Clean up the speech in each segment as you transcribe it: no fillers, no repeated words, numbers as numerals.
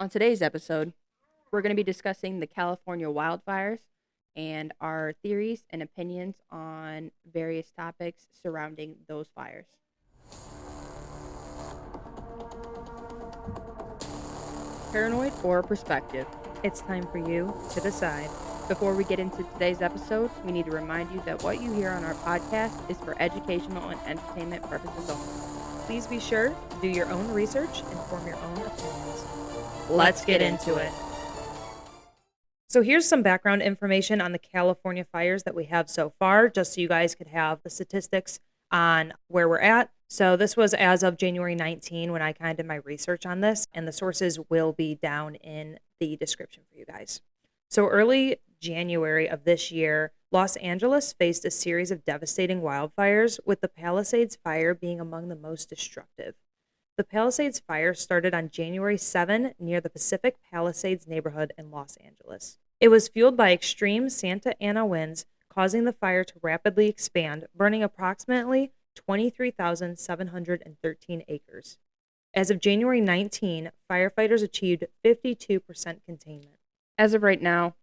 On today's episode, we're going to be discussing the California wildfires and our theories and opinions on various topics surrounding those fires. Paranoid or perspective? It's time for you to decide. Before we get into today's episode, we need to remind you that what you hear on our podcast is for educational and entertainment purposes only. Please be sure to do your own research and form your own opinions. Let's get into it. So here's some background information on the California fires that we have so far, just so you guys could have the statistics on where we're at. So this was as of January 19 when I kind of did my research on this, and the sources will be down in the description for you guys. So early January of this year, Los Angeles faced a series of devastating wildfires, with the Palisades fire being among the most destructive. The Palisades fire started on January 7 near the Pacific Palisades neighborhood in Los Angeles. It was fueled by extreme Santa Ana winds, causing the fire to rapidly expand, burning approximately 23,713 acres. As of January 19, firefighters achieved 52% containment. As of right now,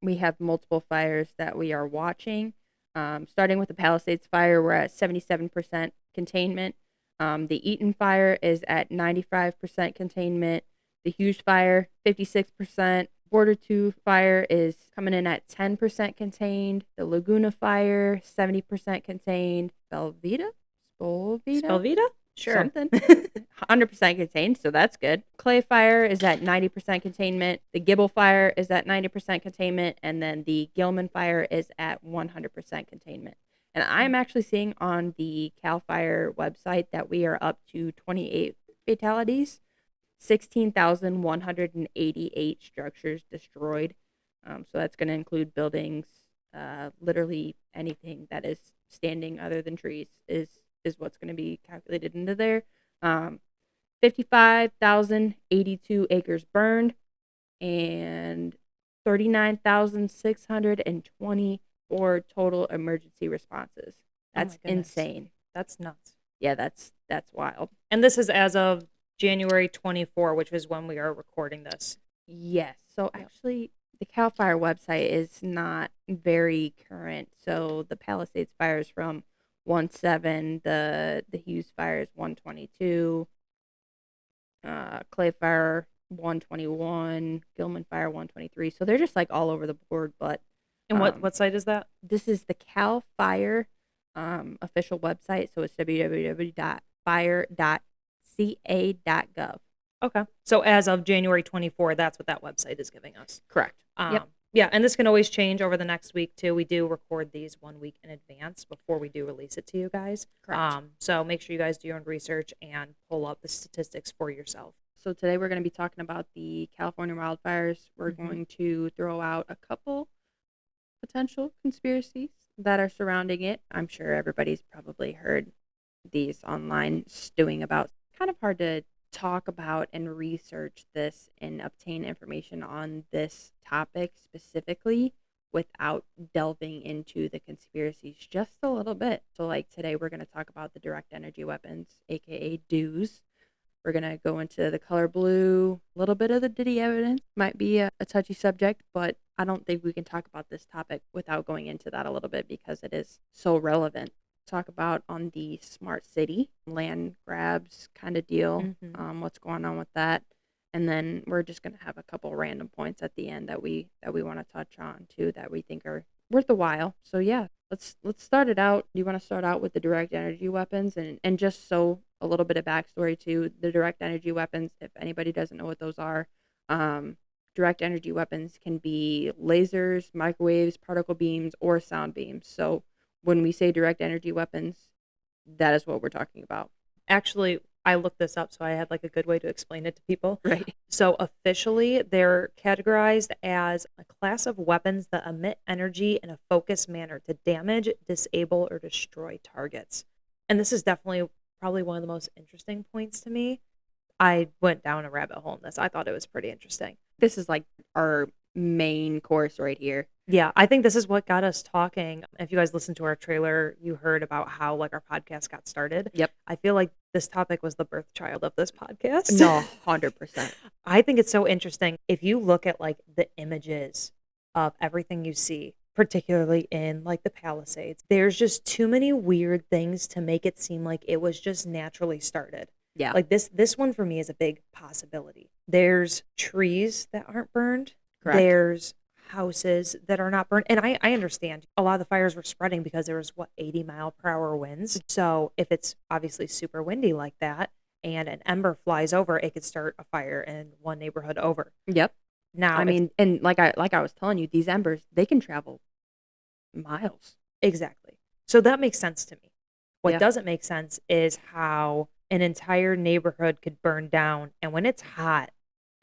we have multiple fires that we are watching. Starting with the Palisades fire, we're at 77% containment. The Eaton fire is at 95% containment. The Hughes fire, 56%. Border 2 fire is coming in at 10% contained. The Laguna fire, 70% contained. Spelvita? Sure. Something. 100% contained, so that's good. Clay fire is at 90% containment. The Gibble fire is at 90% containment. And then the Gilman fire is at 100% containment. And I'm actually seeing on the CAL FIRE website that we are up to 28 fatalities, 16,188 structures destroyed. So that's going to include buildings, literally anything that is standing other than trees is what's going to be calculated into there. 55,082 acres burned and 39,624 total emergency responses. That's insane. That's nuts. Yeah, that's wild. And this is as of January 24, which is when we are recording this. Yes. So actually, the CAL FIRE website is not very current. So the Palisades fire is from 1/7. The Hughes fire is 1/22. Clay fire 1/21. Gilman fire 1/23. So they're just like all over the board. But And what site is that? this is the CAL FIRE official website. So it's www.fire.ca.gov. Okay. So as of January 24, that's what that website is giving us. Correct. Yep. Yeah, and this can always change over the next week too. We do record these 1 week in advance before we do release it to you guys. Correct. So make sure you guys do your own research and pull up the statistics for yourself. So today we're going to be talking about the California wildfires. We're going to throw out a couple potential conspiracies that are surrounding it. I'm sure everybody's probably heard these online stewing about. Kind of hard to talk about and research this and obtain information on this topic specifically without delving into the conspiracies just a little bit. So like today we're going to talk about the direct energy weapons, aka DEWs. We're going to go into the color blue, a little bit of the Diddy evidence. Might be a touchy subject, but I don't think we can talk about this topic without going into that a little bit because it is so relevant. Talk about on the smart city land grabs kind of deal, what's going on with that, and then we're just going to have a couple random points at the end that we want to touch on too that we think are worth a while. So yeah, let's start it out. Do you want to start out with the direct energy weapons and just so a little bit of backstory to the direct energy weapons if anybody doesn't know what those are? Direct energy weapons can be lasers, microwaves, particle beams, or sound beams. So when we say direct energy weapons, that is what we're talking about. Actually, I looked this up so I had like a good way to explain it to people. Right. So officially, they're categorized as a class of weapons that emit energy in a focused manner to damage, disable, or destroy targets. And this is definitely probably one of the most interesting points to me. I went down a rabbit hole in this. I thought it was pretty interesting. This is like our main course right here. Yeah, I think this is what got us talking. If you guys listened to our trailer, you heard about how like our podcast got started. Yep. I feel like this topic was the birth child of this podcast. No, 100%. I think it's so interesting. If you look at like the images of everything you see, particularly in like the Palisades, there's just too many weird things to make it seem like it was just naturally started. Yeah. Like this one for me is a big possibility. There's trees that aren't burned. Correct. There's houses that are not burned. And I understand a lot of the fires were spreading because there was 80-mile-per-hour winds. So if it's obviously super windy like that and an ember flies over, it could start a fire in one neighborhood over. Yep. Now, I mean, and like I was telling you, these embers, they can travel miles. exactly. So that makes sense to me. What Yeah. doesn't make sense is how an entire neighborhood could burn down. And when it's hot,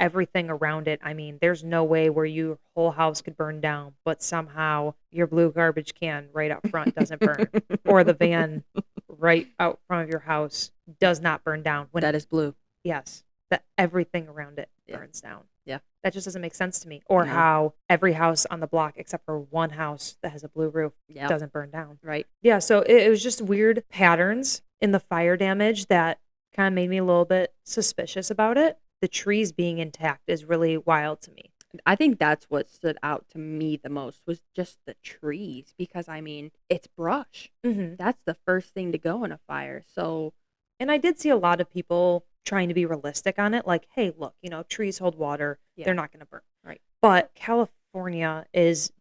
everything around it, I mean, there's no way where your whole house could burn down, but somehow your blue garbage can right up front doesn't burn, or the van right out front of your house does not burn down. When That is blue. yes, that everything around it Yeah. burns down. Yeah. That just doesn't make sense to me. Or No. how every house on the block, except for one house that has a blue roof, Yeah. doesn't burn down. Right. Yeah, so it was just weird patterns in the fire damage that kind of made me a little bit suspicious about it. The trees being intact is really wild to me. I think that's what stood out to me the most was just the trees because I mean, it's brush. Mm-hmm. That's the first thing to go in a fire. So, And I did see a lot of people trying to be realistic on it. Like, hey, look, trees hold water. yeah. They're not going to burn. Right. But California is,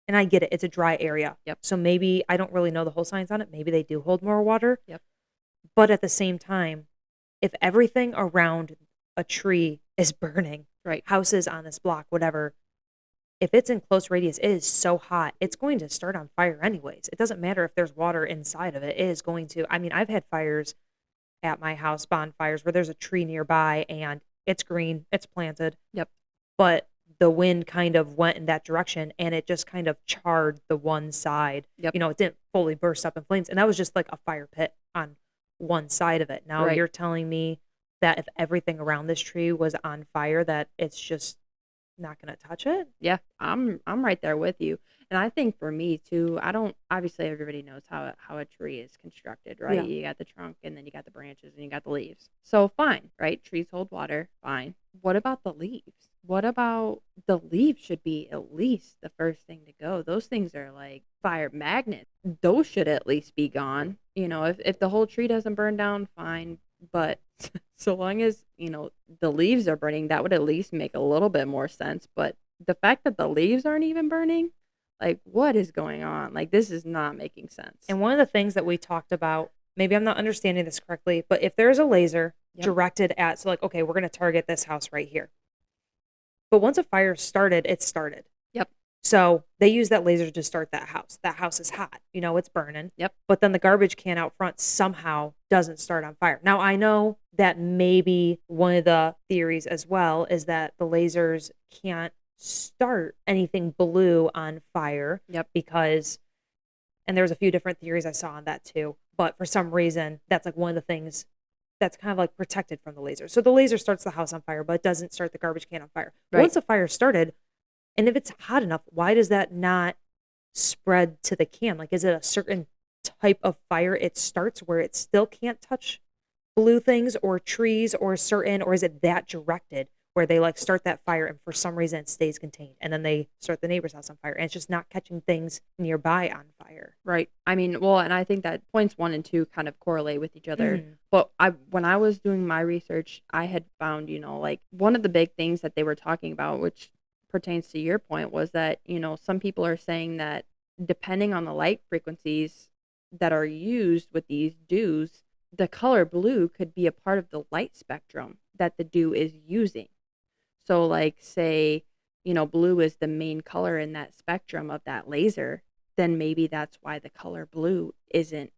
and I get it, it's a dry area. Yep. So maybe, I don't really know the whole science on it. Maybe they do hold more water. Yep. But at the same time, if everything around a tree is burning, Right. houses on this block, whatever, if it's in close radius, it is so hot, it's going to start on fire anyways. It doesn't matter if there's water inside of it. It is going to, I mean, I've had fires at my house, bonfires, where there's a tree nearby and it's green, it's planted. Yep. But the wind kind of went in that direction and it just kind of charred the one side. Yep. It didn't fully burst up in flames. And that was just like a fire pit on one side of it. Now Right. you're telling me that if everything around this tree was on fire, that it's just not going to touch it? Yeah, I'm right there with you. And I think for me too, I don't obviously everybody knows how a tree is constructed, right? Yeah. You got the trunk and then you got the branches and you got the leaves. So fine, right? Trees hold water, fine. What about the leaves? What about the leaves should be at least the first thing to go. Those things are like fire magnets. Those should at least be gone. If the whole tree doesn't burn down, fine. But so long as, the leaves are burning, that would at least make a little bit more sense. But the fact that the leaves aren't even burning, like, what is going on? Like, this is not making sense. And one of the things that we talked about, maybe I'm not understanding this correctly, but if there's a laser Yep. directed at, so like, okay, we're going to target this house right here. But once a fire started, it started. Yep. So they use that laser to start that house. That house is hot. It's burning. Yep. But then the garbage can out front somehow doesn't start on fire. Now, I know that maybe one of the theories as well is that the lasers can't start anything blue on fire. Yep. Because, and there's a few different theories I saw on that too. But for some reason, that's like one of the things that's kind of like protected from the laser. So the laser starts the house on fire, but it doesn't start the garbage can on fire. Right. Once the fire started, and if it's hot enough, why does that not spread to the can? Like, is it a certain type of fire it starts where it still can't touch blue things or trees or is it that directed where they like start that fire and for some reason it stays contained and then they start the neighbor's house on fire and it's just not catching things nearby on fire? Right. I mean, well, and I think that points 1 and 2 kind of correlate with each other. Mhm. But when I was doing my research, I had found, like one of the big things that they were talking about, which pertains to your point, was that, some people are saying that depending on the light frequencies that are used with these dews, the color blue could be a part of the light spectrum that the dew is using. So like say, blue is the main color in that spectrum of that laser, then maybe that's why the color blue isn't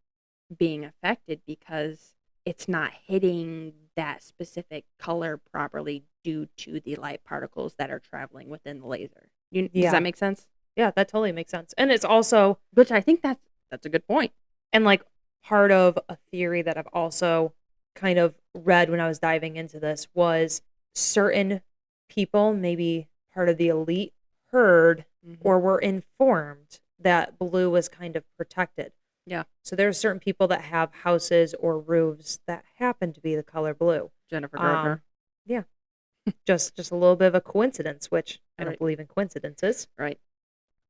being affected because it's not hitting that specific color properly due to the light particles that are traveling within the laser. Does Yeah. that make sense? Yeah, that totally makes sense. And it's also, Which I think that's a good point. and like part of a theory that I've also kind of read when I was diving into this was certain people, maybe part of the elite, heard Mhm. or were informed that blue was kind of protected. Yeah. So there are certain people that have houses or roofs that happen to be the color blue. Jennifer Gardner. Yeah. just a little bit of a coincidence, which I don't Right. believe in coincidences. Right.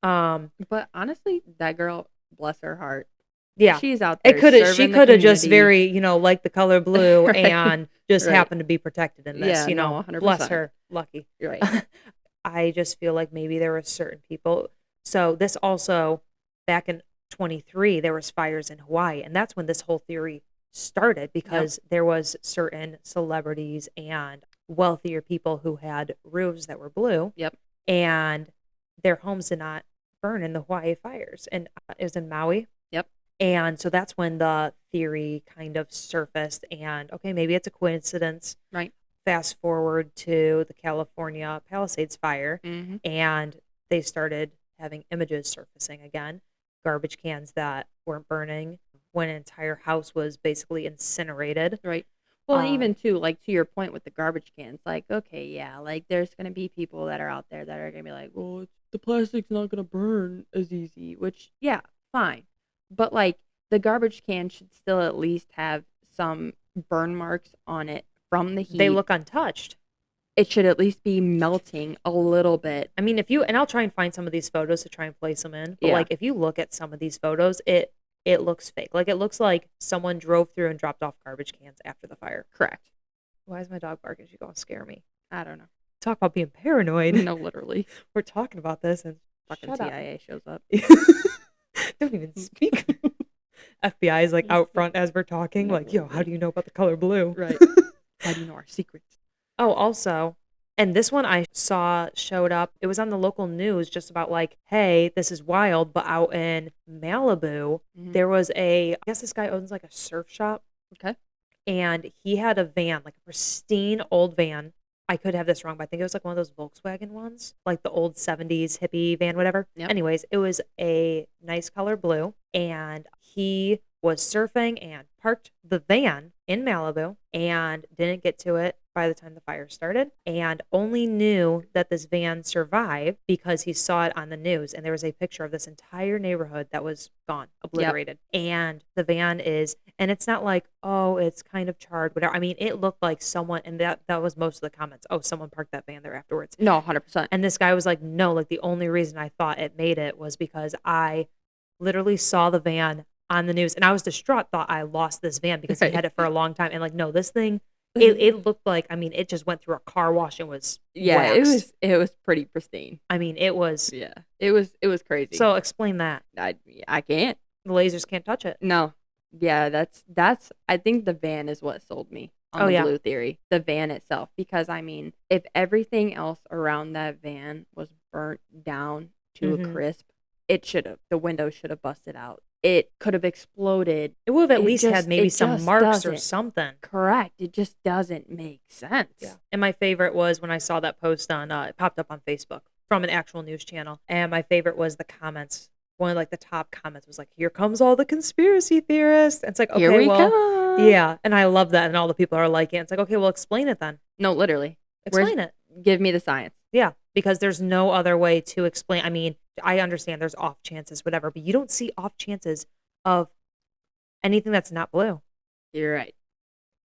Um, But honestly, that girl, bless her heart. yeah. She's out It there could have she serving the could have just community. very, like the color blue Right. and just Right. happened to be protected in this, Yeah, no, Bless 100%. her. Lucky. Right. I just feel like maybe there were certain people. So this also, back in 23, there was fires in Hawaii, and that's when this whole theory started because there was certain celebrities and wealthier people who had roofs that were blue. Yep. And their homes did not burn in the Hawaii fires, and it was in Maui. Yep. And so that's when the theory kind of surfaced, and okay, maybe it's a coincidence. Right. Fast forward to the California Palisades fire, Mhm. and they started having images surfacing again, garbage cans that weren't burning when an entire house was basically incinerated. Right. Well, Um, even too, like to your point with the garbage cans, like, okay, yeah, like there's gonna be people that are out there that are gonna be like, well, the plastic's not gonna burn as easy, which, yeah, fine. But like the garbage can should still at least have some burn marks on it from the heat. They look untouched. It should at least be melting a little bit. I mean, and I'll try and find some of these photos to try and place them in, but Yeah. like if you look at some of these photos, it looks fake. Like it looks like someone drove through and dropped off garbage cans after the fire. Correct. Why is my dog barking? She's gonna scare me. I don't know. Talk about being paranoid. No, literally. We're talking about this and Fucking shut up. CIA shows up. Don't even speak. FBI is like out front as we're talking, No, like, yo, how do you know about the color blue? Right. How do you know our secrets? Oh, also, and this one I saw showed up. It was on the local news just about like, hey, this is wild, but out in Malibu, Mhm. there was I guess this guy owns like a surf shop. Okay. And he had a van, like a pristine old van. I could have this wrong, but I think it was like one of those Volkswagen ones, like the old 70s hippie van, whatever. Yep. Anyways, it was a nice color blue, and he was surfing and parked the van in Malibu and didn't get to it by the time the fire started, and only knew that this van survived because he saw it on the news, and there was a picture of this entire neighborhood that was gone, obliterated. And the van and it's not like, oh, it's kind of charred, whatever. I mean, it looked like someone, and that was most of the comments. Oh, someone parked that van there afterwards. No, 100%. And this guy was like, no, like the only reason I thought it made it was because I literally saw the van on the news, and I was distraught, thought I lost this van because he had it for a long time. And like, no, this thing, it looked like, I mean, it just went through a car wash and was waxed. it was pretty pristine. I mean, it was. Yeah, it was crazy. So explain that. I can't. The lasers can't touch it. No. Yeah, that's I think the van is what sold me on the blue theory. The van itself, because I mean, if everything else around that van was burnt down to a crisp, the window should have busted out. It could have exploded. It would have at least had maybe some marks or something. Correct. It just doesn't make sense. Yeah. And my favorite was when I saw that post on, it popped up on Facebook from an actual news channel. And my favorite was the comments. One of like the top comments was like, here comes all the conspiracy theorists. And it's like, okay, here we well, come. Yeah. And I love that. And all the people are liking it. It's like, okay, well, explain it then. No, literally. Explain it. Give me the science. Yeah. Because there's no other way to explain. I mean, I understand there's off chances, whatever, but you don't see off chances of anything that's not blue. You're right.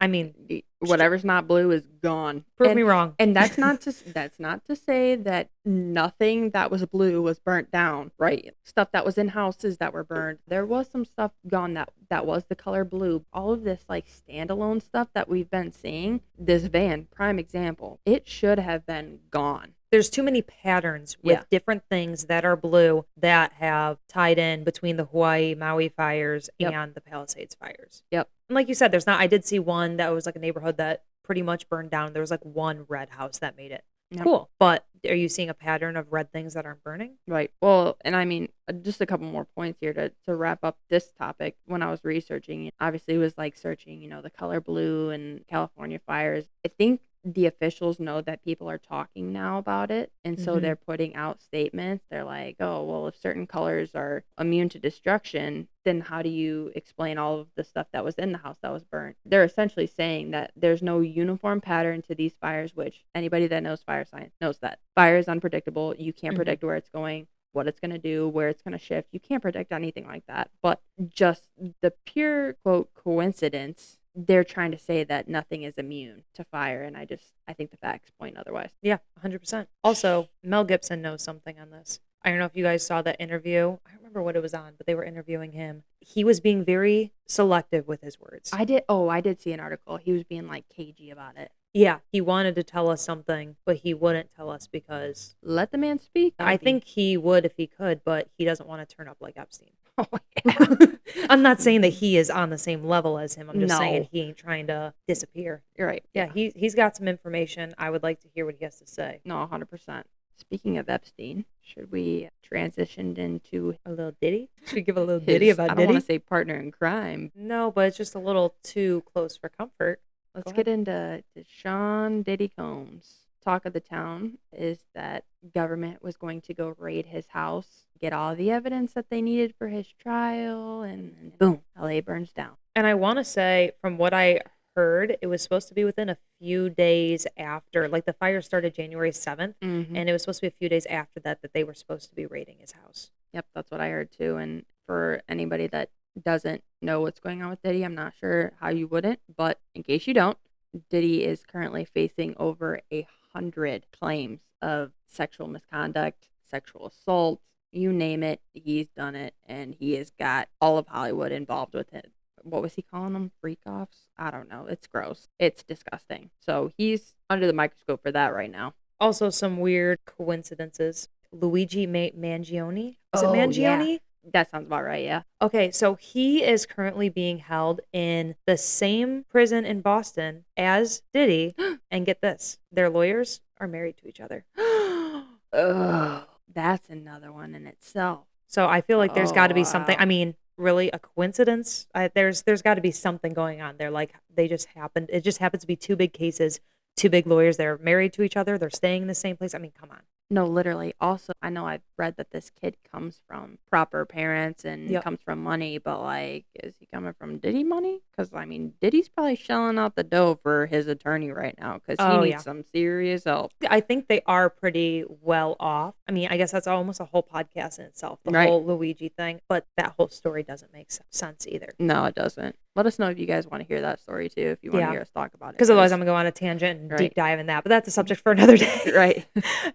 I mean, whatever's not blue is gone. Prove me wrong. And that's not to say that nothing that was blue was burnt down, right? Stuff that was in houses that were burned. There was some stuff gone that was the color blue. All of this like standalone stuff that we've been seeing, this van, prime example, it should have been gone. There's too many patterns with different things that are blue that have tied in between the Hawaii Maui fires and the Palisades fires. Yep. And like you said, I did see one that was like a neighborhood that pretty much burned down. There was like one red house that made it. Yep. Cool. But are you seeing a pattern of red things that aren't burning? Right. Well, and I mean, just a couple more points here to wrap up this topic. When I was researching, obviously it was like searching, the color blue and California fires. I think the officials know that people are talking now about it, and so they're putting out statements. They're like, oh, well, if certain colors are immune to destruction, then how do you explain all of the stuff that was in the house that was burnt? They're essentially saying that there's no uniform pattern to these fires, which anybody that knows fire science knows that fire is unpredictable. You can't predict where it's going, what it's going to do, where it's going to shift. You can't predict anything like that. But just the pure, quote, coincidence, they're trying to say that nothing is immune to fire. And I think the facts point otherwise. Yeah, 100%. Also, Mel Gibson knows something on this. I don't know if you guys saw that interview. I don't remember what it was on, but they were interviewing him. He was being very selective with his words. I did see an article. He was being like cagey about it. Yeah, he wanted to tell us something, but he wouldn't tell us because... Let the man speak. I think he would if he could, but he doesn't want to turn up like Epstein. Oh, yeah. I'm not saying that he is on the same level as him. I'm just saying No. he ain't trying to disappear. You're right. Yeah, he's got some information. I would like to hear what he has to say. No, 100%. Speaking of Epstein, should we transition into A little ditty? Should we give a little ditty about I don't Diddy? want to say partner in crime. No, but it's just a little too close for comfort. Let's Go get into Sean Diddy Combs. Talk of the town is that government was going to go raid his house, get all the evidence that they needed for his trial, and boom, LA burns down. And I want to say, from what I heard, it was supposed to be within a few days after, like the fire started January 7th, and it was supposed to be a few days after that they were supposed to be raiding his house. Yep, that's what I heard too. And for anybody that doesn't know what's going on with Diddy, I'm not sure how you wouldn't, but in case you don't, Diddy is currently facing over 100 claims of sexual misconduct, sexual assault, you name it, he's done it, and he has got all of Hollywood involved with it. What was he calling them? Freak-offs? I don't know. It's gross. It's disgusting. So he's under the microscope for that right now. Also, some weird coincidences. Luigi Mangione? Is it Oh, Mangione? yeah. That sounds about right, yeah. Okay, so he is currently being held in the same prison in Boston as Diddy. And get this, their lawyers are married to each other. Ugh, that's another one in itself. So I feel like there's got to be something. wow. I mean, really a coincidence? There's got to be something going on there. Like they just happened. It just happens to be two big cases, two big lawyers. They're married to each other. They're staying in the same place. I mean, come on. No, literally. Also, I know I've read that this kid comes from proper parents and Yep. comes from money, but like, is he coming from Diddy money? Because I mean, Diddy's probably shelling out the dough for his attorney right now because he Oh, needs yeah. some serious help. I think they are pretty well off. I mean, I guess that's almost a whole podcast in itself, the Right. whole Luigi thing. But that whole story doesn't make sense either. No, it doesn't. Let us know if you guys want to hear that story too, if you want to Yeah. hear us talk about it. Because otherwise I'm going to go on a tangent and Right. deep dive in that. But that's a subject for another day. Right.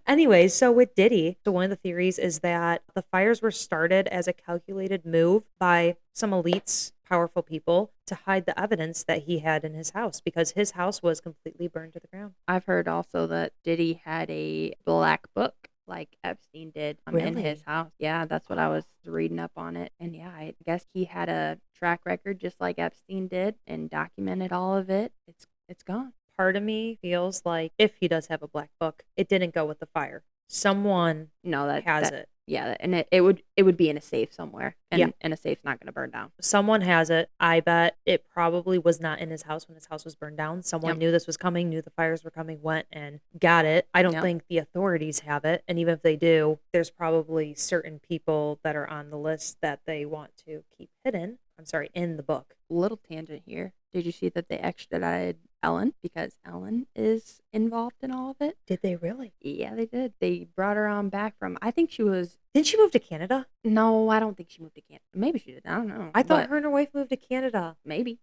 Anyways, so with Diddy, so one of the theories is that the fires were started as a calculated move by some elites, powerful people, to hide the evidence that he had in his house because his house was completely burned to the ground. I've heard also that Diddy had a black book like Epstein did in Really? his house. Yeah, that's what I was reading up on it. And yeah, I guess he had a track record just like Epstein did and documented all of it. It's gone. Part of me feels like if he does have a black book, it didn't go with the fire. Someone No, that has that, it. Yeah, and it would be in a safe somewhere. And Yeah. and a safe's not going to burn down. Someone has it. I bet it probably was not in his house when his house was burned down. Someone Yep. knew this was coming, knew the fires were coming, went and got it. I don't Yep. think the authorities have it. And even if they do, there's probably certain people that are on the list that they want to keep hidden. I'm sorry, in the book. Little tangent here. Did you see that they extradited Ellen because Ellen is involved in all of it? Did they really? Yeah, they did. They brought her on back from, I think she was, Didn't she move to Canada? no, I don't think she moved to Canada. Maybe she did. I don't know. I thought But her and her wife moved to Canada. maybe.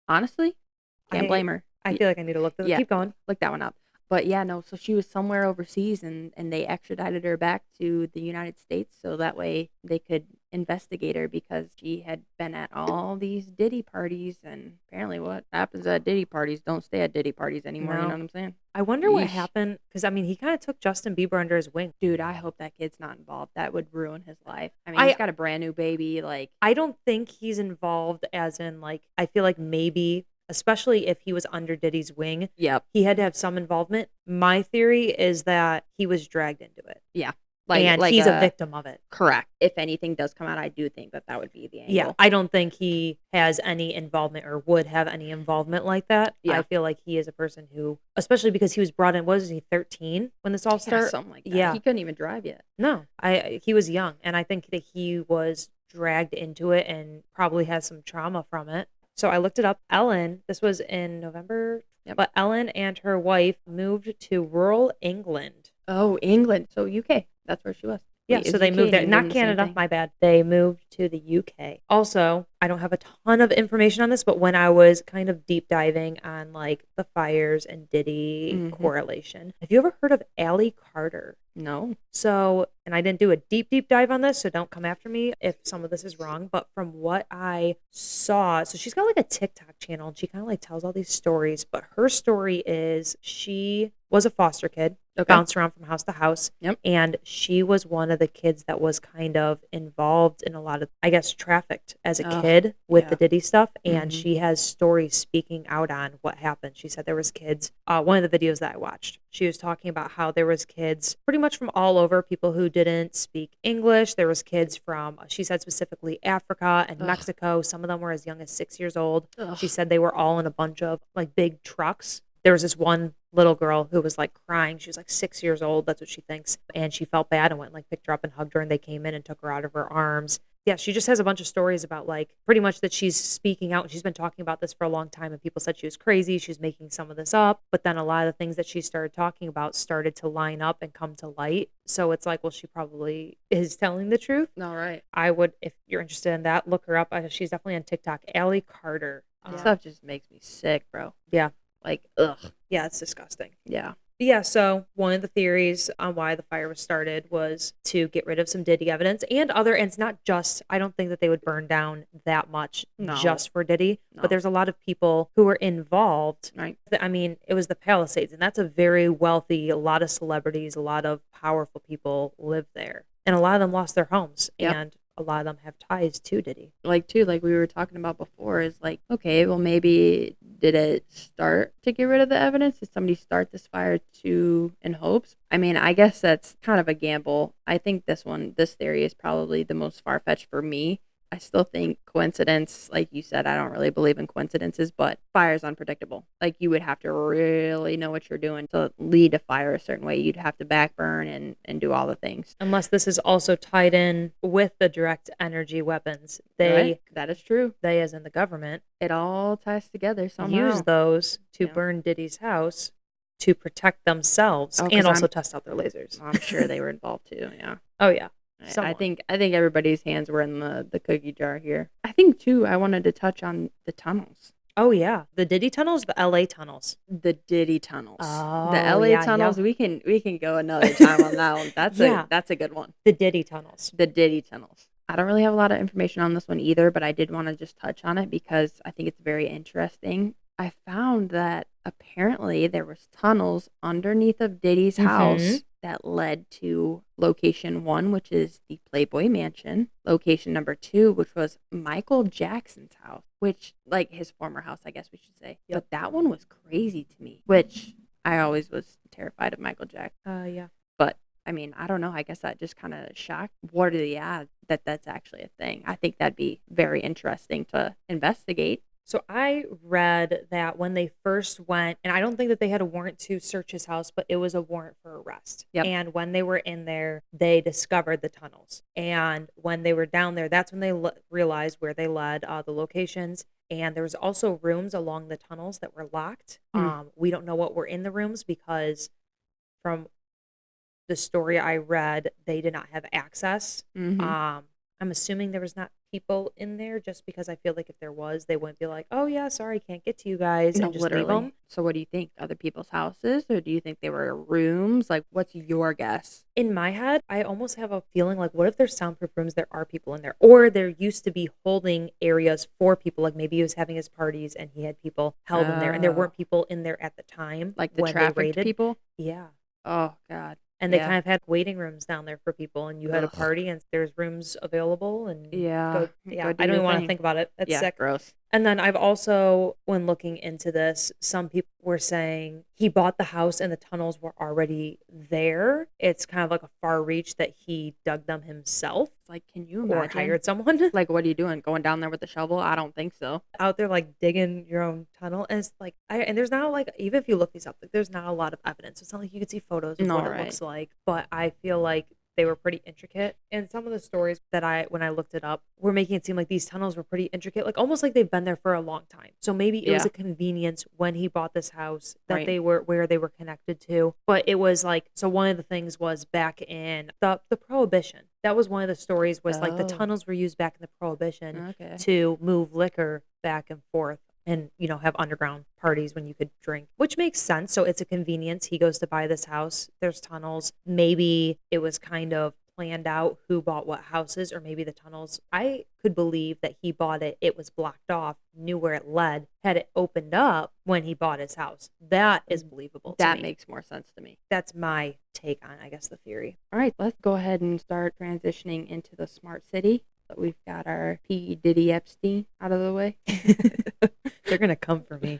Honestly, can't blame her. I feel like I need to look that. Yeah. Keep going. Look that one up. But yeah, no, so she was somewhere overseas and they extradited her back to the United States so that way they could investigate her because she had been at all these Diddy parties and apparently what happens at Diddy parties don't stay at Diddy parties anymore, you No. know what I'm saying? I wonder what Yeesh. happened because I mean he kind of took Justin Bieber under his wing. Dude, I hope that kid's not involved. That would ruin his life. I mean, I- he's got a brand new baby. Like, I don't think he's involved as in like I feel like maybe especially if he was under Diddy's wing, yep. he had to have some involvement. My theory is that he was dragged into it. Yeah. and he's a victim of it. Correct. If anything does come out, I do think that would be the angle. Yeah, I don't think he has any involvement or would have any involvement like that. Yeah. I feel like he is a person who, especially because he was brought in, was he 13 when this all started? Something like that. Yeah. He couldn't even drive yet. No, he was young, and I think that he was dragged into it and probably has some trauma from it. So I looked it up. Ellen, this was in November, but Ellen and her wife moved to rural England. Oh, England. So UK. That's where she was. Yeah, so they moved there. Not Canada, my bad. They moved to the UK. Also, I don't have a ton of information on this, but when I was kind of deep diving on like the fires and Diddy correlation, have you ever heard of Allie Carter? No. So, and I didn't do a deep dive on this, so don't come after me if some of this is wrong. But from what I saw, so she's got like a TikTok channel and she kind of like tells all these stories. But her story is she was a foster kid, bounced around from house to house. And she was one of the kids that was kind of involved in a lot of, I guess, trafficked as a kid with the Diddy stuff. And she has stories speaking out on what happened. She said there was kids, one of the videos that I watched, she was talking about how there was kids pretty much from all over, people who didn't speak English. There was kids from, she said specifically Africa and Mexico. Some of them were as young as 6 years old. She said they were all in a bunch of like big trucks. There was this one little girl who was like crying. She was like 6 years old. That's what she thinks. And she felt bad and went and like picked her up and hugged her, and they came in and took her out of her arms. Yeah, she just has a bunch of stories about like pretty much that she's speaking out. She's been talking about this for a long time, and people said she was crazy. She's making some of this up. But then a lot of the things that she started talking about started to line up and come to light. So it's like, well, she probably is telling the truth. All right. I would, if you're interested in that, look her up. She's definitely on TikTok. Allie Carter. This stuff just makes me sick, bro. Yeah. Like, ugh. Yeah, it's disgusting. Yeah. Yeah, so one of the theories on why the fire was started was to get rid of some Diddy evidence and it's not just, I don't think that they would burn down that much just for Diddy, but there's a lot of people who were involved. Right. I mean, it was the Palisades, and that's a very wealthy, a lot of celebrities, a lot of powerful people live there. And a lot of them lost their homes, and a lot of them have ties to Diddy. Like we were talking about before, is like, okay, well, maybe did it start to get rid of the evidence? Did somebody start this fire in hopes? I mean, I guess that's kind of a gamble. I think this theory is probably the most far-fetched for me. I still think coincidence, like you said, I don't really believe in coincidences, but fire is unpredictable. Like, you would have to really know what you're doing to lead a fire a certain way. You'd have to backburn and do all the things. Unless this is also tied in with the direct energy weapons. That is true. They, as in the government, it all ties together somehow. Use those to burn Diddy's house to protect themselves and also test out their lasers. I'm sure they were involved too, yeah. Oh, yeah. I think everybody's hands were in the cookie jar here. I think too, I wanted to touch on the tunnels. Oh yeah, the Diddy tunnels, the LA tunnels. The Diddy tunnels. Oh, the LA tunnels. Yeah. We can go another time on that one. That's a good one. The Diddy tunnels. The Diddy tunnels. I don't really have a lot of information on this one either, but I did want to just touch on it because I think it's very interesting. I found that apparently there was tunnels underneath of Diddy's house that led to location 1, which is the Playboy Mansion. Location number 2, which was Michael Jackson's house, which, like, his former house, I guess we should say. Yep. But that one was crazy to me, which I always was terrified of Michael Jackson. Yeah. But, I mean, I don't know. I guess that just kind of shocked. What are the odds that that's actually a thing? I think that'd be very interesting to investigate. So I read that when they first went, and I don't think that they had a warrant to search his house, but it was a warrant for arrest. Yep. And when they were in there, they discovered the tunnels. And when they were down there, that's when they realized where they led, the locations. And there was also rooms along the tunnels that were locked. We don't know what were in the rooms because from the story I read, they did not have access. I'm assuming there was not people in there just because I feel like if there was, they wouldn't be like, oh yeah, sorry, can't get to you guys, and just leave them. So what do you think? Other people's houses, or do you think they were rooms? Like, what's your guess? In my head, I almost have a feeling like, what if there's soundproof rooms, there are people in there, or there used to be holding areas for people, like maybe he was having his parties and he had people held in there and there weren't people in there at the time, like the trafficked people? Yeah. Oh God. And they kind of had waiting rooms down there for people, and you had a party, and there's rooms available. And I don't even want to think about it. That's sick. Gross. And then I've also, when looking into this, some people were saying he bought the house and the tunnels were already there. It's kind of like a far reach that he dug them himself It's like, can you or imagine? hired someone Like, what are you doing? Going down there with a shovel? I don't think so. out there like digging your own tunnel. And it's like, and there's not like, even if you look these up, like there's not a lot of evidence. It's not like you can see photos of No, what it right. looks like, but I feel like they were pretty intricate. And some of the stories that when I looked it up, were making it seem like these tunnels were pretty intricate, like almost like they've been there for a long time. So maybe it was Yeah. a convenience when he bought this house that Right. they were where they were connected to. But it was like, so one of the things was back in the Prohibition. That was one of the stories, was like the Oh, tunnels were used back in the Prohibition okay. to move liquor back and forth and, you know, have underground parties when you could drink, which makes sense. So it's a convenience. He goes to buy this house. There's tunnels. Maybe it was kind of planned out who bought what houses, or maybe the tunnels. I could believe that he bought it. It was blocked off, knew where it led, had it opened up when he bought his house. That is believable to That me. makes more sense to me. That's my take on, I guess, the theory. All right, let's go ahead and start transitioning into the smart city. So we've got our P. Diddy Epstein out of the way. They're going to come for me.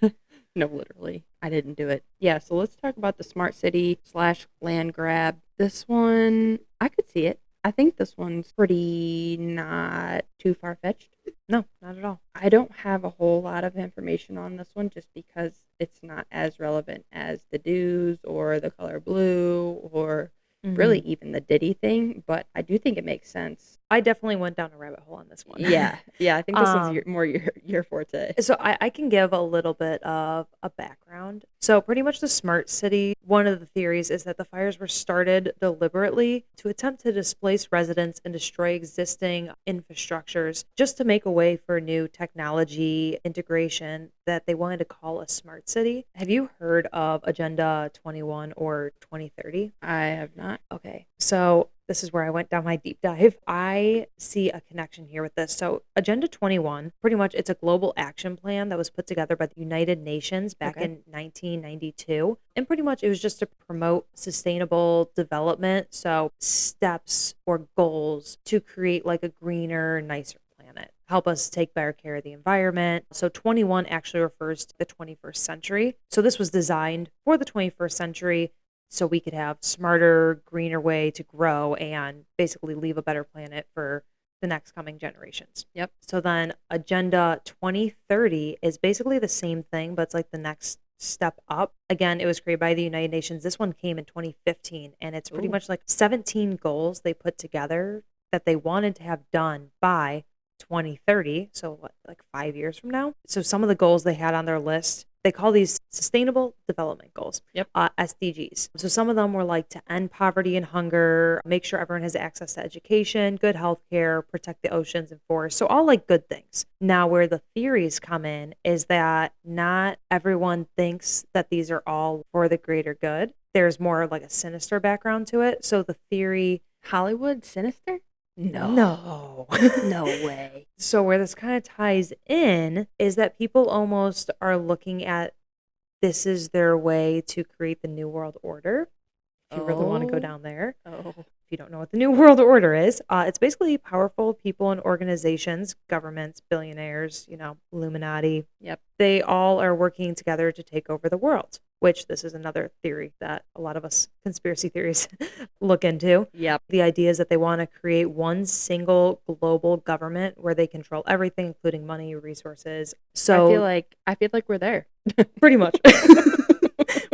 No, literally. I didn't do it. Yeah, so let's talk about the smart city / land grab. This one, I could see it. I think this one's pretty not too far-fetched. No, not at all. I don't have a whole lot of information on this one just because it's not as relevant as the Dews or the color blue or really even the Diddy thing, but I do think it makes sense. I definitely went down a rabbit hole on this one. Yeah, I think this one's more your forte. So I can give a little bit of a background. So pretty much the smart city, one of the theories is that the fires were started deliberately to attempt to displace residents and destroy existing infrastructures just to make a way for new technology integration that they wanted to call a smart city. Have you heard of Agenda 21 or 2030? I have not. Okay, so this is where I went down my deep dive. I see a connection here with this. So Agenda 21, pretty much it's a global action plan that was put together by the United Nations back in 1992. And pretty much it was just to promote sustainable development. So steps or goals to create like a greener, nicer planet, help us take better care of the environment. So 21 actually refers to the 21st century. So this was designed for the 21st century so we could have smarter, greener way to grow and basically leave a better planet for the next coming generations. Yep. So then Agenda 2030 is basically the same thing, but it's like the next step up. Again, it was created by the United Nations. This one came in 2015, and it's pretty much like 17 goals they put together that they wanted to have done by 2030. So what, like 5 years from now? So some of the goals they had on their list, they call these Sustainable Development Goals, SDGs. So some of them were like to end poverty and hunger, make sure everyone has access to education, good health care, protect the oceans and forests. So all like good things. Now, where the theories come in is that not everyone thinks that these are all for the greater good. There's more like a sinister background to it. So the theory... Hollywood sinister? No. No way. So where this kind of ties in is that people almost are looking at this is their way to create the New World Order. If you really want to go down there. If you don't know what the New World Order is, it's basically powerful people and organizations, governments, billionaires, you know, Illuminati. Yep. They all are working together to take over the world, which this is another theory that a lot of us conspiracy theories look into. Yep. The idea is that they want to create one single global government where they control everything, including money, resources. So I feel like we're there. Pretty much.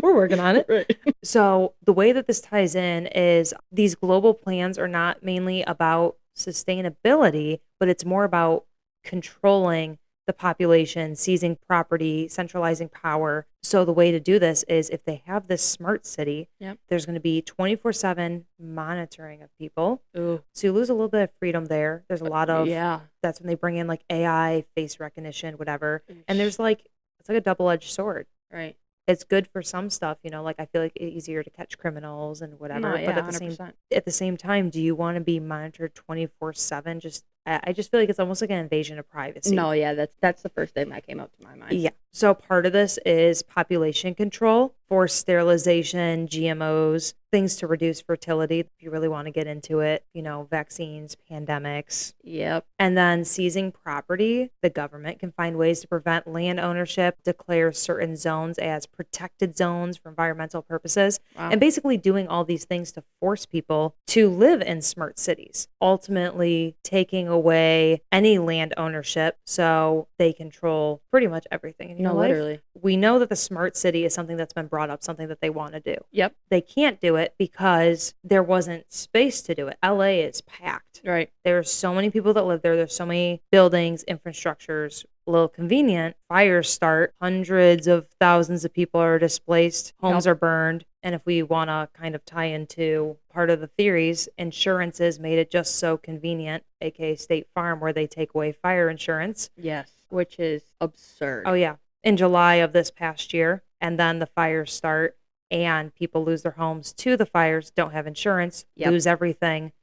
We're working on it. Right. So the way that this ties in is these global plans are not mainly about sustainability, but it's more about controlling the population, seizing property, centralizing power. So the way to do this is if they have this smart city, there's going to be 24/7 monitoring of people. Ooh. So you lose a little bit of freedom there. There's a lot of, yeah. That's when they bring in like AI, face recognition, whatever. And there's like, it's like a double-edged sword. Right. It's good for some stuff, you know, like I feel like it's easier to catch criminals and whatever. No, yeah, but at 100%. the same time, do you want to be monitored 24/7 just I just feel like it's almost like an invasion of privacy. No, yeah, that's the first thing that came up to my mind. Yeah. So part of this is population control, forced sterilization, GMOs, things to reduce fertility, if you really want to get into it, vaccines, pandemics. Yep. And then seizing property. The government can find ways to prevent land ownership, declare certain zones as protected zones for environmental purposes, Wow. and basically doing all these things to force people to live in smart cities, ultimately taking away any land ownership so they control pretty much everything in your life. Literally. We know that the smart city is something that's been brought up, something that they want to do. Yep. They can't do it because there wasn't space to do it. LA is packed. Right. There's so many people that live there. There's so many buildings, infrastructures, a little convenient. Fires start. Hundreds of thousands of people are displaced. Homes are burned. And if we want to kind of tie into part of the theories, insurances made it just so convenient, aka State Farm, where they take away fire insurance. Yes, which is absurd. Oh, yeah. In July of this past year. And then the fires start and people lose their homes to the fires, don't have insurance, lose everything.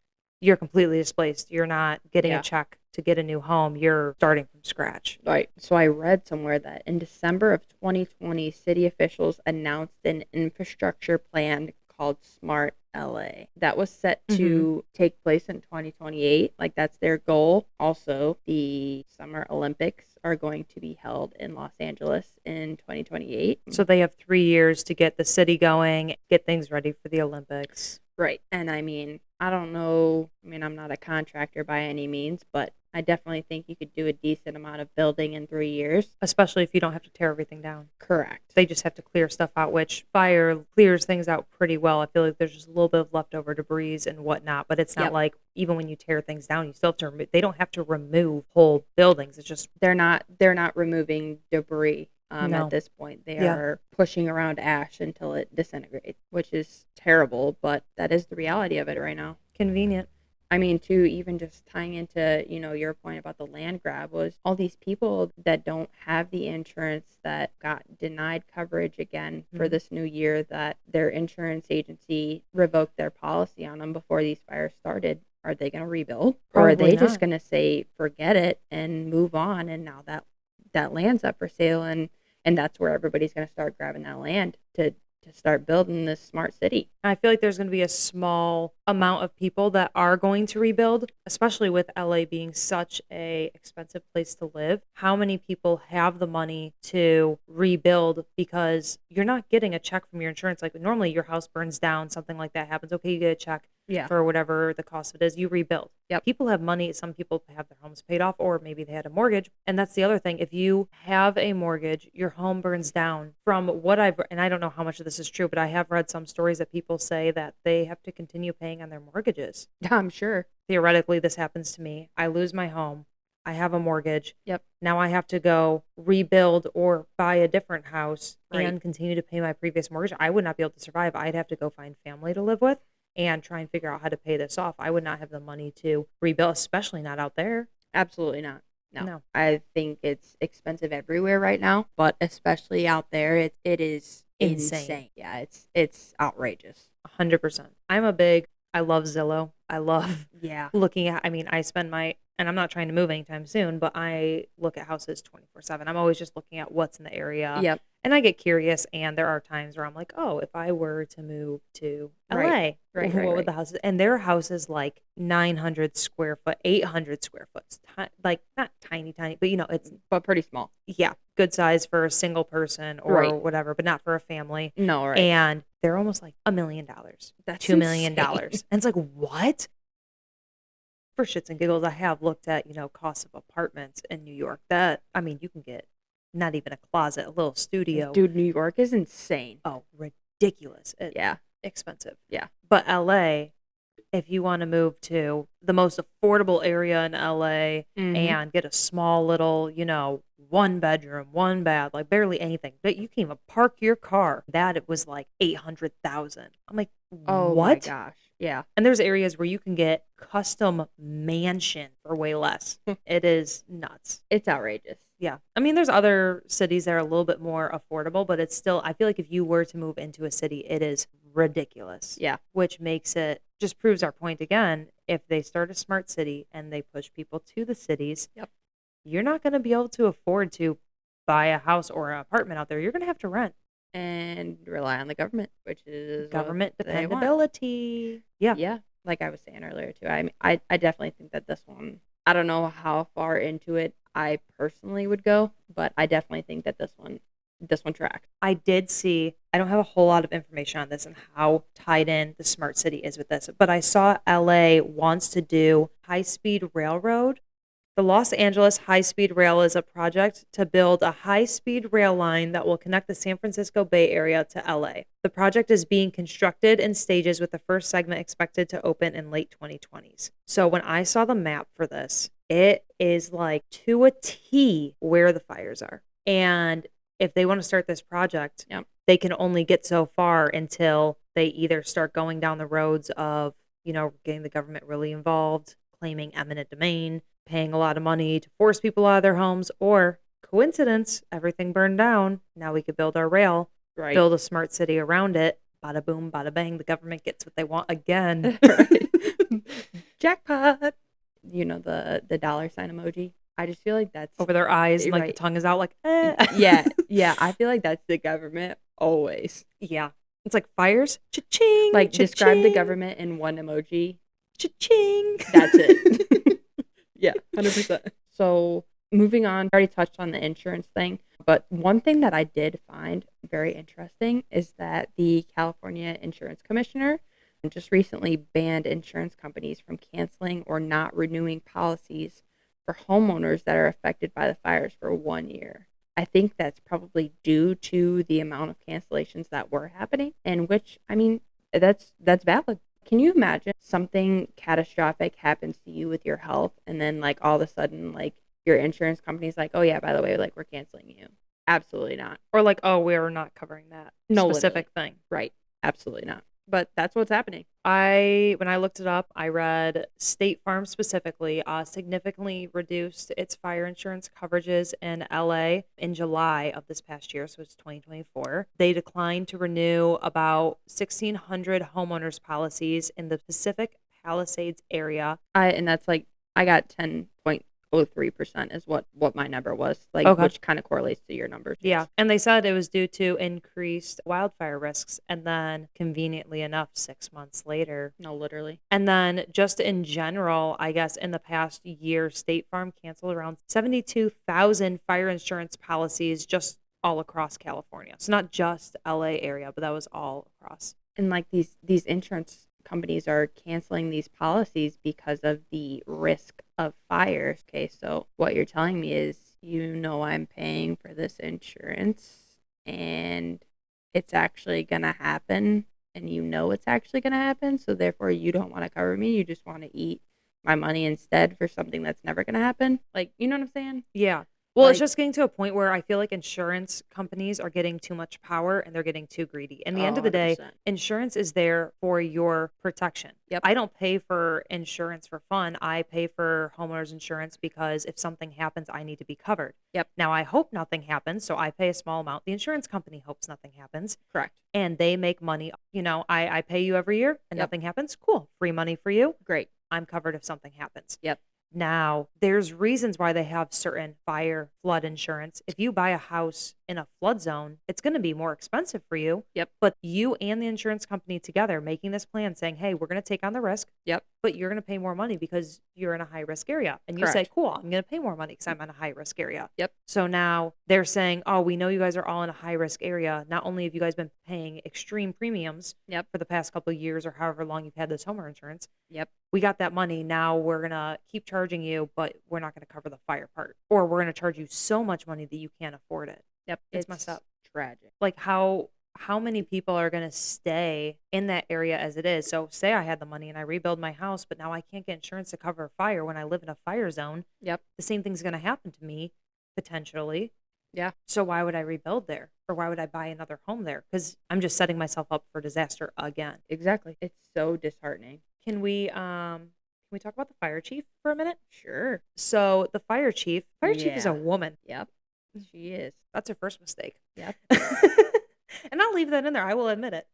You're completely displaced. You're not getting a check to get a new home. You're starting from scratch. Right. So I read somewhere that in December of 2020, city officials announced an infrastructure plan called Smart LA that was set to take place in 2028. Like, that's their goal. Also, the Summer Olympics are going to be held in Los Angeles in 2028. So they have 3 years to get the city going, get things ready for the Olympics. Right. And I mean, I don't know. I mean, I'm not a contractor by any means, but I definitely think you could do a decent amount of building in 3 years. Especially if you don't have to tear everything down. Correct. They just have to clear stuff out, which fire clears things out pretty well. I feel like there's just a little bit of leftover debris and whatnot, but it's not like even when you tear things down, you still have to remove. They don't have to remove whole buildings. It's just they're not removing debris. At this point, they are pushing around ash until it disintegrates, which is terrible, but that is the reality of it right now. Convenient. I mean, too, even just tying into, your point about the land grab, was all these people that don't have the insurance that got denied coverage again for this new year, that their insurance agency revoked their policy on them before these fires started. Are they going to rebuild? Or are they just going to say, forget it and move on? And now that land's up for sale, and that's where everybody's going to start grabbing that land to start building this smart city. I feel like there's going to be a small amount of people that are going to rebuild, especially with LA being such a expensive place to live. How many people have the money to rebuild because you're not getting a check from your insurance? Like, normally your house burns down, something like that happens. Okay, you get a check for whatever the cost of it is, you rebuild. Yep. People have money. Some people have their homes paid off, or maybe they had a mortgage. And that's the other thing. If you have a mortgage, your home burns down. From what and I don't know how much of this is true, but I have read some stories that people say that they have to continue paying on their mortgages. I'm sure. Theoretically, this happens to me. I lose my home. I have a mortgage. Yep. Now I have to go rebuild or buy a different house and continue to pay my previous mortgage. I would not be able to survive. I'd have to go find family to live with and try and figure out how to pay this off. I would not have the money to rebuild, especially not out there. Absolutely not. No. I think it's expensive everywhere right now, but especially out there, it is insane. Yeah, it's outrageous. 100%. I love Zillow. I love looking at, I spend and I'm not trying to move anytime soon, but I look at houses 24/7. I'm always just looking at what's in the area. Yep. And I get curious, and there are times where I'm like, oh, if I were to move to LA, what would the houses? And their house is like 900 square foot, 800 square foot. Like, not tiny, but it's but pretty small. Yeah, good size for a single person or whatever, but not for a family. No, right. And they're almost like $1 million. That's $2 million. insane. And it's like, what? For shits and giggles, I have looked at, costs of apartments in New York that, you can get not even a closet, a little studio. Dude, New York is insane. Oh, ridiculous. Expensive. Yeah. But LA, if you want to move to the most affordable area in LA and get a small little, 1 bedroom, 1 bath, like barely anything, but you can even park your car. That it was like $800,000. I'm like, oh what? My gosh. Yeah. And there's areas where you can get custom mansion for way less. It is nuts. It's outrageous. Yeah. There's other cities that are a little bit more affordable, but it's still, I feel like if you were to move into a city, it is ridiculous. Yeah. Which makes it, just proves our point again. if they start a smart city and they push people to the cities, Yep. you're not going to be able to afford to buy a house or an apartment out there. You're going to have to rent. And rely on the government, which is Government what they want. dependability. Yeah. Yeah, like I was saying earlier too. I mean, I definitely think that this one. I don't know how far into it I personally would go, but I definitely think that this one tracks. I did see, I don't have a whole lot of information on this and how tied in the smart city is with this, but I saw LA wants to do high-speed railroad. The Los Angeles High-Speed Rail is a project to build a high-speed rail line that will connect the San Francisco Bay Area to LA. The project is being constructed in stages with the first segment expected to open in late 2020s. So when I saw the map for this, it is like to a T where the fires are. And if they want to start this project, Yep. they can only get so far until they either start going down the roads of, getting the government really involved, claiming eminent domain, paying a lot of money to force people out of their homes, or coincidence, everything burned down. Now we could build our rail, Right. build a smart city around it. Bada boom, bada bang. The government gets what they want again. Right. Jackpot. The dollar sign emoji. I just feel like that's Over their eyes, like the right. tongue is out, like, eh. Yeah. I feel like that's the government always. Yeah. It's like fires. Cha-ching. Like cha-ching, describe the government in one emoji. Cha-ching. That's it. Yeah, 100%. So moving on, I already touched on the insurance thing, but one thing that I did find very interesting is that the California Insurance Commissioner just recently banned insurance companies from canceling or not renewing policies for homeowners that are affected by the fires for 1 year. I think that's probably due to the amount of cancellations that were happening, and which, I mean, that's valid. Can you imagine something catastrophic happens to you with your health, and then like all of a sudden, like your insurance company's like, oh yeah, by the way, like we're canceling you? Absolutely not. Or like, oh, we're not covering that specific thing. Right. Absolutely not. But that's what's happening. When I looked it up, I read State Farm specifically significantly reduced its fire insurance coverages in LA in July of this past year, so it's 2024. They declined to renew about 1,600 homeowners policies in the Pacific Palisades area. And that's like I got 10.03% is what my number was, like, Okay. which kind of correlates to your numbers. Yeah. And they said it was due to increased wildfire risks. And then conveniently enough, 6 months later. No, literally. And then just in general, I guess in the past year, State Farm canceled around 72,000 fire insurance policies just all across California. So not just LA area, but that was all across. And like these insurance companies are canceling these policies because of the risk of fires. Okay, so what you're telling me is, I'm paying for this insurance and it's actually going to happen, and it's actually going to happen, so therefore you don't want to cover me. You just want to eat my money instead for something that's never going to happen. Like, you know what I'm saying? Yeah. Well, it's Like- just getting to a point where I feel like insurance companies are getting too much power and they're getting too greedy. In the end of the day, 100%. insurance is there for your protection. Yep. I don't pay for insurance for fun. I pay for homeowners insurance because if something happens, I need to be covered. Yep. Now, I hope nothing happens, so I pay a small amount. The insurance company hopes nothing happens. Correct. And they make money. I pay you every year and Yep. nothing happens. Cool. Free money for you. Great. I'm covered if something happens. Yep. Now, there's reasons why they have certain fire flood insurance. If you buy a house in a flood zone, it's going to be more expensive for you. Yep. But you and the insurance company together making this plan saying, hey, we're going to take on the risk. Yep. But you're going to pay more money because you're in a high risk area. And you say, Correct. cool, I'm going to pay more money because I'm in a high risk area. Yep. So now they're saying, oh, we know you guys are all in a high risk area. Not only have you guys been paying extreme premiums Yep. for the past couple of years or however long you've had this homeowner insurance. Yep. We got that money. Now we're going to keep charging you, but we're not going to cover the fire part. Or we're going to charge you so much money that you can't afford it. Yep. It's messed up. Tragic. Like how many people are going to stay in that area as it is? So say I had the money and I rebuild my house, but now I can't get insurance to cover a fire when I live in a fire zone. Yep. The same thing's going to happen to me potentially. Yeah. So why would I rebuild there? Or why would I buy another home there? Because I'm just setting myself up for disaster again. Exactly. It's so disheartening. Can we talk about the fire chief for a minute? Sure. So the fire chief is a Yeah. woman. Yep. She is. That's her first mistake. Yep. And I'll leave that in there. I will admit it.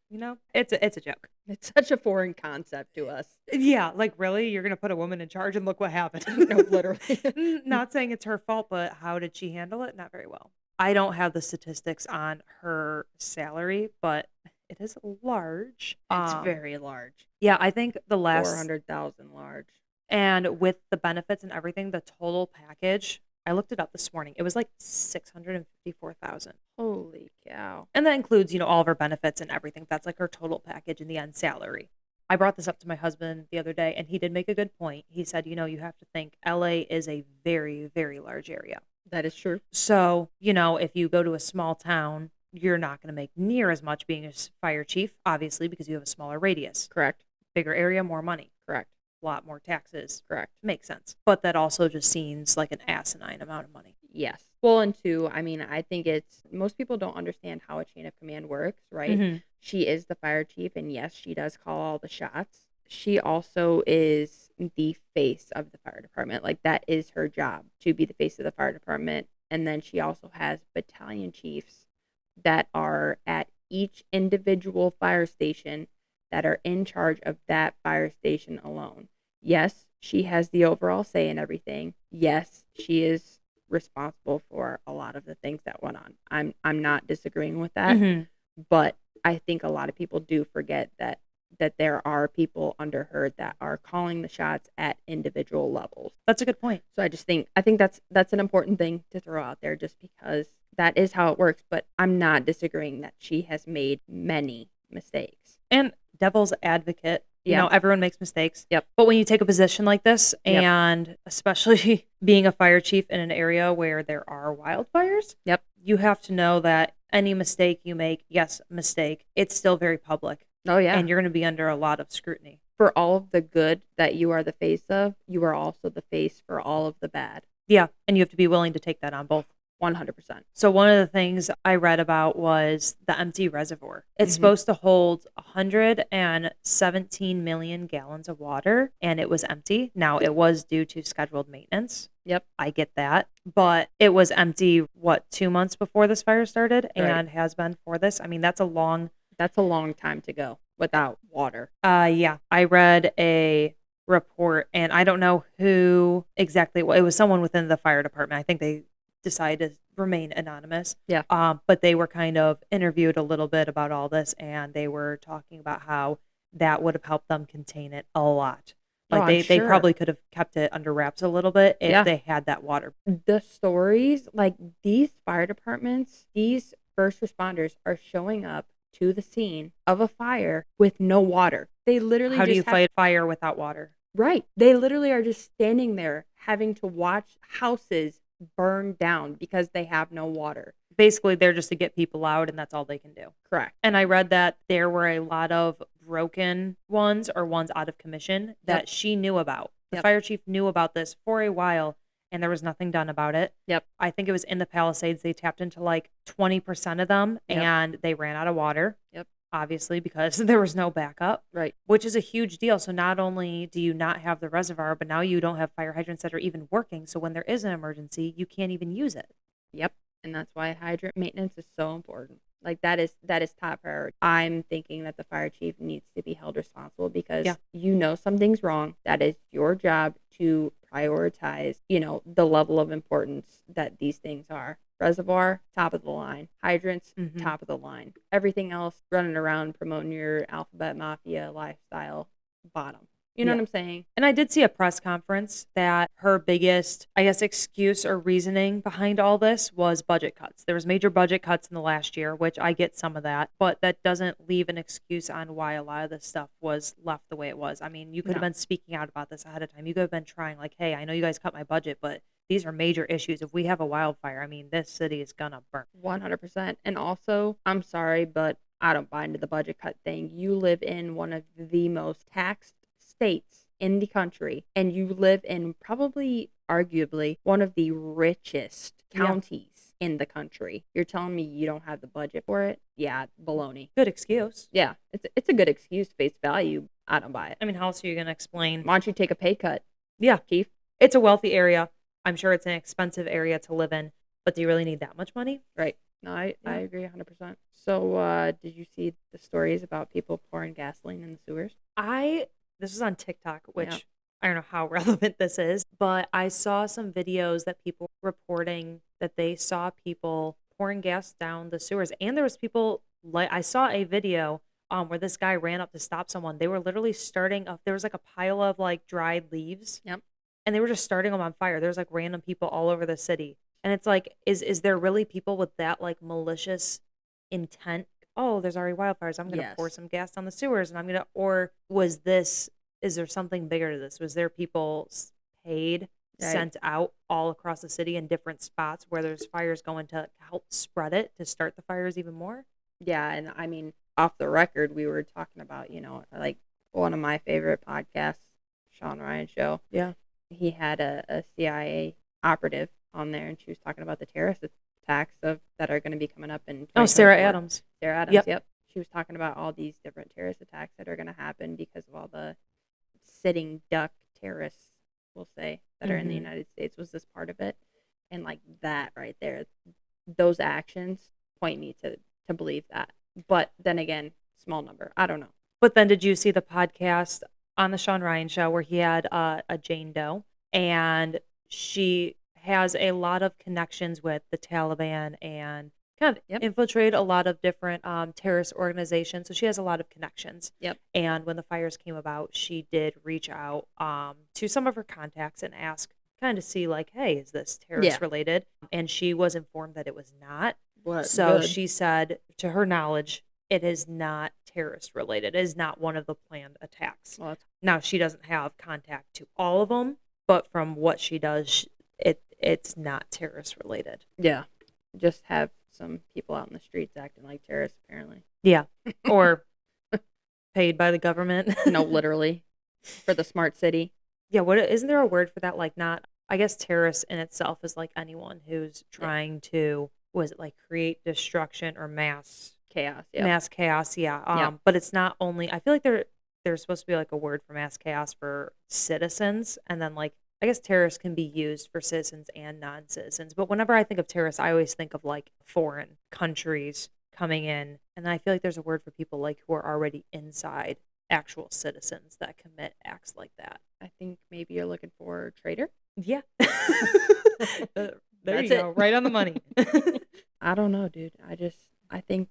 It's a joke. It's such a foreign concept to us. Yeah, like really, you're gonna put a woman in charge and look what happened. No, literally. Not saying it's her fault, but how did she handle it? Not very well. I don't have the statistics on her salary, but it is large. It's very large. Yeah, I think the last 400,000 large. and with the benefits and everything, the total package, I looked it up this morning. It was like 654,000. Holy cow. And that includes, all of her benefits and everything. That's like her total package in the end salary. I brought this up to my husband the other day, and he did make a good point. He said, you have to think LA is a very, very large area. That is true. So, if you go to a small town, you're not going to make near as much being a fire chief, obviously, because you have a smaller radius. Correct. Bigger area, more money. Correct. A lot more taxes. Correct. Makes sense. But that also just seems like an asinine amount of money. Yes. Well, and two, I think most people don't understand how a chain of command works, right? Mm-hmm. She is the fire chief, and yes, she does call all the shots. She also is the face of the fire department. Like, that is her job, to be the face of the fire department. And then she also has battalion chiefs that are at each individual fire station that are in charge of that fire station alone. Yes, she has the overall say in everything. Yes, she is responsible for a lot of the things that went on. I'm not disagreeing with that, Mm-hmm. but I think a lot of people do forget that there are people under her that are calling the shots at individual levels. That's a good point. So I think that's an important thing to throw out there, just because that is how it works. But I'm not disagreeing that she has made many mistakes. And devil's advocate, Yeah. everyone makes mistakes. Yep. But when you take a position like this, Yep. and especially being a fire chief in an area where there are wildfires, Yep. you have to know that any mistake you make, yes, mistake, it's still very public. Oh, yeah. And you're going to be under a lot of scrutiny. For all of the good that you are the face of, you are also the face for all of the bad. Yeah. And you have to be willing to take that on both. 100%. So one of the things I read about was the empty reservoir. It's Mhm. supposed to hold 117 million gallons of water, and it was empty. Now, it was due to scheduled maintenance. Yep. I get that. But it was empty, 2 months before this fire started, Right. and has been for this. I mean, that's a long time to go without water. Yeah. I read a report, and I don't know who exactly. Well, it was someone within the fire department. I think they decided to remain anonymous. Yeah. But they were kind of interviewed a little bit about all this, and they were talking about how that would have helped them contain it a lot. Like, Oh, they I'm sure. probably could have kept it under wraps a little bit if Yeah. they had that water. The stories, like, these fire departments, these first responders are showing up to the scene of a fire with no water. They literally How do you just fight fire without water? Right. They literally are just standing there having to watch houses burn down because they have no water. Basically, they're just to get people out, and that's all they can do. Correct. And I read that there were a lot of broken ones or ones out of commission that Yep. she knew about. The Yep. fire chief knew about this for a while, and there was nothing done about it. Yep. I think it was in the Palisades. They tapped into like 20% of them, Yep. and they ran out of water. Yep. Obviously, because there was no backup, Right. which is a huge deal. So not only do you not have the reservoir, but now you don't have fire hydrants that are even working. So when there is an emergency, you can't even use it. Yep. And that's why hydrant maintenance is so important. Like, that is top priority. I'm thinking that the fire chief needs to be held responsible because something's wrong. That is your job to prioritize, the level of importance that these things are. Reservoir, top of the line. Hydrants, Mhm. top of the line. Everything else, running around promoting your alphabet mafia lifestyle, bottom. You know Yeah. what I'm saying? And I did see a press conference that her biggest, I guess, excuse or reasoning behind all this was budget cuts. There was major budget cuts in the last year, which I get some of that, but that doesn't leave an excuse on why a lot of this stuff was left the way it was. I mean, you could have No. been speaking out about this ahead of time. You could have been trying like, hey, I know you guys cut my budget, but these are major issues. If we have a wildfire, I mean, this city is gonna burn. 100%. And also, I'm sorry, but I don't buy into the budget cut thing. You live in one of the most taxed states in the country, and you live in probably, arguably, one of the richest Yeah. counties in the country. You're telling me you don't have the budget for it? Yeah, baloney. Good excuse. Yeah, it's a good excuse, face value. I don't buy it. I mean, how else are you gonna explain? Why don't you take a pay cut, Yeah, Chief? it's a wealthy area. I'm sure it's an expensive area to live in, but do you really need that much money? Right. No, I Yeah. agree 100%. So, did you see the stories about people pouring gasoline in the sewers? This is on TikTok, Yeah. which I don't know how relevant this is, but I saw some videos that people reporting that they saw people pouring gas down the sewers, and there was people like I saw a video where this guy ran up to stop someone. They were literally starting up. There was like a pile of like dried leaves, Yep. and they were just starting them on fire. There's like random people all over the city, and it's like, is there really people with that like malicious intent? Oh, there's already wildfires. I'm gonna pour Yes. some gas down the sewers, and or was this? Is there something bigger to this? Was there people paid, Right. sent out all across the city in different spots where there's fires going to help spread it to start the fires even more? Yeah, and I mean, off the record, we were talking about, like one of my favorite podcasts, Sean Ryan show. Yeah. He had a CIA operative on there, and she was talking about the terrorist attacks that are going to be coming up in Oh, Sarah 2024. Adams. Sarah Adams, Yep. yep. She was talking about all these different terrorist attacks that are going to happen because of all the sitting duck terrorists, we'll say, that are in the Mhm. United States. Was this part of it? And like that right there, those actions point me to believe that. But then again, small number. I don't know. But then did you see the podcast on the Sean Ryan show where he had a Jane Doe, and she has a lot of connections with the Taliban and kind of Yep. infiltrate a lot of different terrorist organizations. So she has a lot of connections. Yep. And when the fires came about, she did reach out to some of her contacts and ask kind of see like, hey, is this terrorist related? And she was informed that it was not. What? So Good. she said, to her knowledge, it is not terrorist related. It is not one of the planned attacks. Well, Now, she doesn't have contact to all of them, but from what she does, it's not terrorist related. yeah. Just have some people out in the streets acting like terrorists, apparently. Yeah. Or paid by the government. No, literally. For the smart city. Yeah, what isn't there a word for that? Like not, I guess terrorist in itself is like anyone who's trying to, was it like create destruction or mass Chaos. Yep. mass chaos, yeah. Yep. But it's not only, I feel like there's supposed to be like a word for mass chaos for citizens, and then like I guess terrorists can be used for citizens and non-citizens. But whenever I think of terrorists, I always think of like foreign countries coming in, and then I feel like there's a word for people like who are already inside actual citizens that commit acts like that. I think maybe you're looking for a traitor. Yeah. There That's you go, it. right on the money. I don't know, dude. I think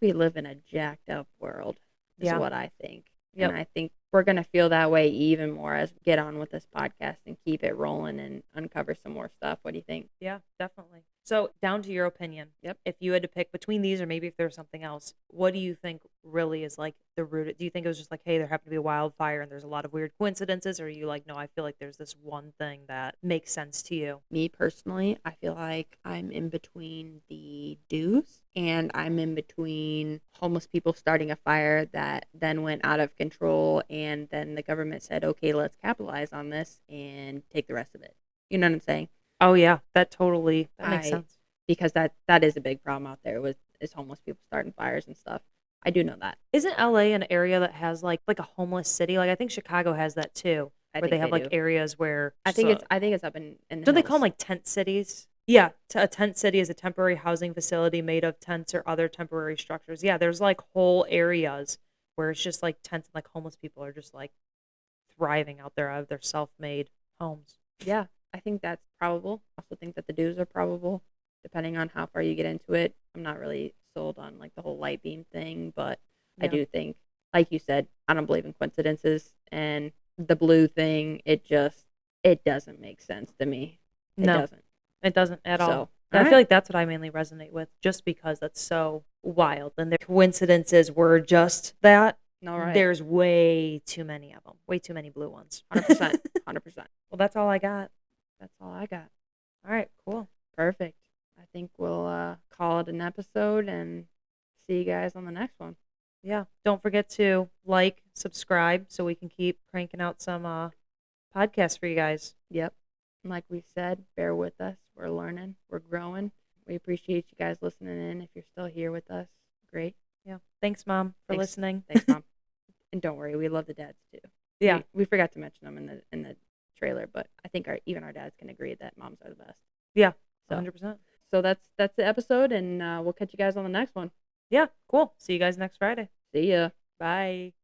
we live in a jacked up world. Is Yeah. what I think. Yep. And I think we're gonna feel that way even more as we get on with this podcast and keep it rolling and uncover some more stuff. What do you think? Yeah, definitely. So, down to your opinion. Yep. If you had to pick between these, or maybe if there's something else, what do you think really is like the root? Do you think it was just like, hey, there happened to be a wildfire and there's a lot of weird coincidences? Or are you like, no, I feel like there's this one thing that makes sense to you? Me personally, I feel like I'm in between the do's and I'm in between homeless people starting a fire that then went out of control, and then the government said, okay, let's capitalize on this and take the rest of it. You know what I'm saying? Oh, yeah, that makes sense. Because that is a big problem out there is homeless people starting fires and stuff. I do know that. Isn't LA an area that has like a homeless city? Like I think Chicago has that too, I where think they have like do. areas where I think it's up in the don't they call them hills. like tent cities? Yeah, a tent city is a temporary housing facility made of tents or other temporary structures. Yeah, there's like whole areas where it's just like tents and like homeless people are just like thriving out there out of their self-made homes. Yeah, I think that's probable. I also think that the dues are probable, depending on how far you get into it. I'm not really sold on like the whole light beam thing, but I Yeah. do think, like you said, I don't believe in coincidences, and the blue thing, it doesn't make sense to me. It No, doesn't. it doesn't at all. So, I all feel right. like that's what I mainly resonate with, just because that's so wild. And the coincidences were just that. All right. There's way too many of them. Way too many blue ones. 100%. 100%. Well, that's all I got. That's all I got. All right, cool. Perfect. I think we'll call it an episode and see you guys on the next one. Yeah. Don't forget to like, subscribe so we can keep cranking out some podcasts for you guys. Yep. And like we said, bear with us. We're learning. We're growing. We appreciate you guys listening in. If you're still here with us, great. Yeah. Thanks, Mom, for Thanks. listening. Thanks, Mom. And don't worry, we love the dads too. Yeah. We forgot to mention them in the trailer, but I think even our dads can agree that moms are the best. Yeah. So, 100%. So that's the episode, and we'll catch you guys on the next one. Yeah, cool. See you guys next Friday. See ya. Bye.